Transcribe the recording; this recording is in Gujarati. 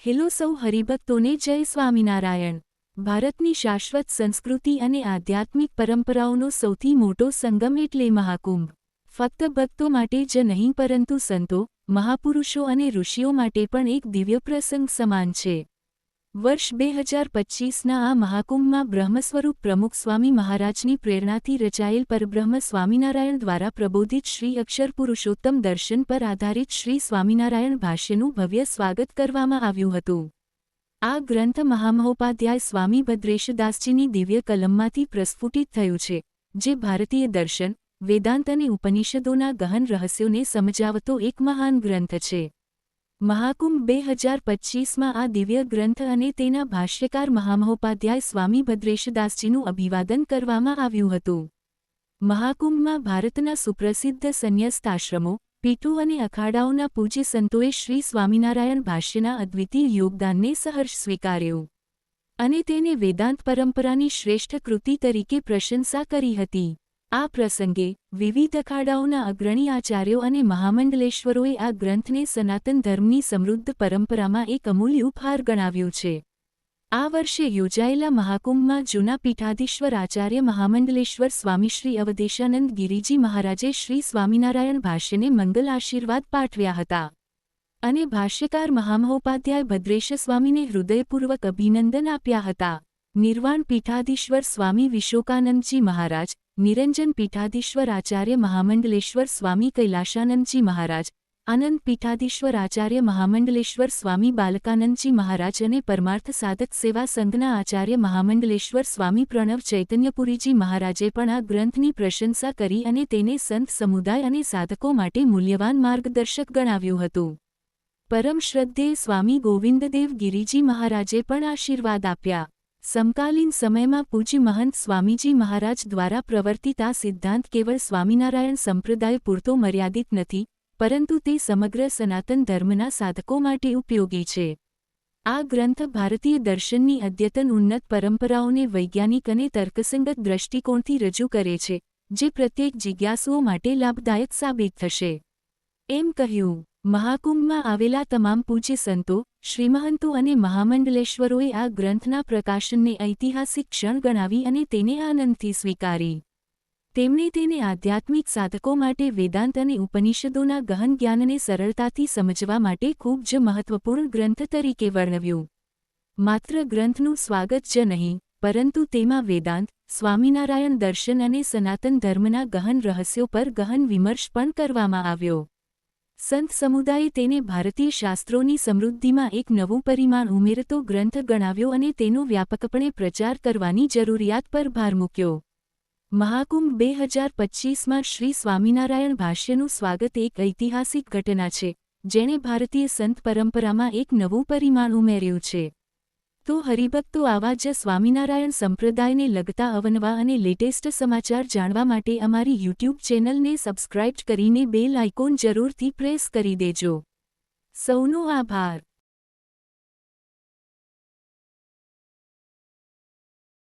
હેલો સૌ હરિભક્તોને જય સ્વામિનારાયણ। ભારતની શાશ્વત સંસ્કૃતિ અને આધ્યાત્મિક પરંપરાઓનો સૌથી મોટો સંગમ એટલે મહાકુંભ। ફક્ત ભક્તો માટે જ નહીં પરંતુ સંતો, મહાપુરુષો અને ઋષિઓ માટે પણ એક દિવ્ય પ્રસંગ સમાન છે। વર્ષ 2025ના આ મહાકુંભમાં બ્રહ્મસ્વરૂપ પ્રમુખ સ્વામી મહારાજની પ્રેરણાથી રચાયેલ પરબ્રહ્મ સ્વામિનારાયણ દ્વારા પ્રબોધિત શ્રી અક્ષર પુરુષોત્તમ દર્શન પર આધારિત શ્રી સ્વામિનારાયણ ભાષ્યનું ભવ્ય સ્વાગત કરવામાં આવ્યું હતું। આ ગ્રંથ મહામહોપાધ્યાય સ્વામી ભદ્રેશદાસજીની દિવ્ય કલમમાંથી પ્રસ્ફુટિત થયું છે, જે ભારતીય દર્શન, વેદાંત અને ઉપનિષદોના ગહન રહસ્યોને સમજાવતો એક મહાન ગ્રંથ છે। મહાકુંભ 2025માં આ દિવ્ય ગ્રંથ અને તેના ભાષ્યકાર મહામહોપાધ્યાય સ્વામી ભદ્રેશદાસજીનું અભિવાદન કરવામાં આવ્યું હતું। મહાકુંભમાં ભારતના સુપ્રસિદ્ધ સંન્યસ્ત આશ્રમો, પીઠો અને અખાડાઓના પૂજ્ય સંતોએ શ્રી સ્વામિનારાયણ ભાષ્યના અદ્વિતીય યોગદાનને સહર્ષ સ્વીકાર્યું અને તેને વેદાંત પરંપરાની શ્રેષ્ઠ કૃતિ તરીકે પ્રશંસા કરી હતી। આ પ્રસંગે વિવિધ અખાડાઓના અગ્રણી આચાર્યો અને મહામંડલેશ્વરોએ આ ગ્રંથને સનાતન ધર્મની સમૃદ્ધ પરંપરામાં એક અમૂલ્ય ઉપહાર ગણાવ્યું છે। આ વર્ષે યોજાયેલા મહાકુંભમાં જૂના પીઠાધીશ્વર આચાર્ય મહામંડલેશ્વર સ્વામી શ્રી અવધેશાનંદ ગિરિજી મહારાજે શ્રી સ્વામિનારાયણ ભાષ્યને મંગલ આશીર્વાદ પાઠવ્યા હતા અને ભાષ્યકાર મહામહોપાધ્યાય ભદ્રેશ સ્વામીને હૃદયપૂર્વક અભિનંદન આપ્યા હતા। નિર્વાણ પીઠાધીશ્વર સ્વામી વિશોકાનંદજી મહારાજ, નિરંજન પીઠાધીશ્વર આચાર્ય મહામંડલેશ્વર સ્વામી કૈલાશાનંદજી મહારાજ, આનંદ પીઠાધીશ્વર આચાર્ય મહામંડલેશ્વર સ્વામી બાલકાનંદજી મહારાજ અને પરમાર્થ સાધક સેવા સંઘના આચાર્ય મહામંડલેશ્વર સ્વામી પ્રણવ ચૈતન્યપુરીજી મહારાજે પણ આ ગ્રંથની પ્રશંસા કરી અને તેને સંત સમુદાય અને સાધકો માટે મૂલ્યવાન માર્ગદર્શક ગણાવ્યું હતું। પરમ શ્રદ્ધેય સ્વામી ગોવિંદદેવ ગિરિજી મહારાજે પણ આશીર્વાદ આપ્યા। સમકાલીન સમયમાં પૂજ્ય મહંત સ્વામીજી મહારાજ દ્વારા પ્રવર્તિત આ સિદ્ધાંત કેવળ સ્વામિનારાયણ સંપ્રદાય પૂરતો મર્યાદિત નથી, પરંતુ તે સમગ્ર સનાતન ધર્મના સાધકો માટે ઉપયોગી છે। આ ગ્રંથ ભારતીય દર્શનની અદ્યતન ઉન્નત પરંપરાઓને વૈજ્ઞાનિક અને તર્કસંગત દ્રષ્ટિકોણથી રજૂ કરે છે, જે પ્રત્યેક જિજ્ઞાસુઓ માટે લાભદાયક સાબિત થશે, એમ કહ્યું। મહાકુંભમાં આવેલા તમામ પૂજ્ય સંતો, શ્રીમહંતો અને મહામંડલેશ્વરોએ આ ગ્રંથના પ્રકાશનને ઐતિહાસિક ક્ષણ ગણાવી અને તેને આનંદથી સ્વીકારી। તેમણે તેને આધ્યાત્મિક સાધકો માટે વેદાંત અને ઉપનિષદોના ગહન જ્ઞાનને સરળતાથી સમજવા માટે ખૂબ જ મહત્વપૂર્ણ ગ્રંથ તરીકે વર્ણવ્યું। માત્ર ગ્રંથનું સ્વાગત જ નહીં, પરંતુ તેમાં વેદાંત, સ્વામિનારાયણ દર્શન અને સનાતન ધર્મના ગહન રહસ્યો પર ગહન વિમર્શ પણ કરવામાં આવ્યો। સંત સમુદાયે તેને ભારતીય શાસ્ત્રોની સમૃદ્ધિમાં એક નવું પરિમાણ ઉમેરતો ગ્રંથ ગણાવ્યો અને તેનો વ્યાપકપણે પ્રચાર કરવાની જરૂરિયાત પર ભાર મૂક્યો। મહાકુંભ 2025માં શ્રી સ્વામિનારાયણ ભાષ્યનું સ્વાગત એક ઐતિહાસિક ઘટના છે, જેણે ભારતીય સંત પરંપરામાં એક નવું પરિમાણ ઉમેર્યું છે। તો હરિભક્તો, આવા જ સ્વામિનારાયણ સંપ્રદાયને લગતા અવનવા અને લેટેસ્ટ સમાચાર જાણવા માટે અમારી યુટ્યુબ ચેનલને સબસ્ક્રાઇબ કરીને બેલ આઇકોન જરૂરથી પ્રેસ કરી દેજો। સૌનો આભાર।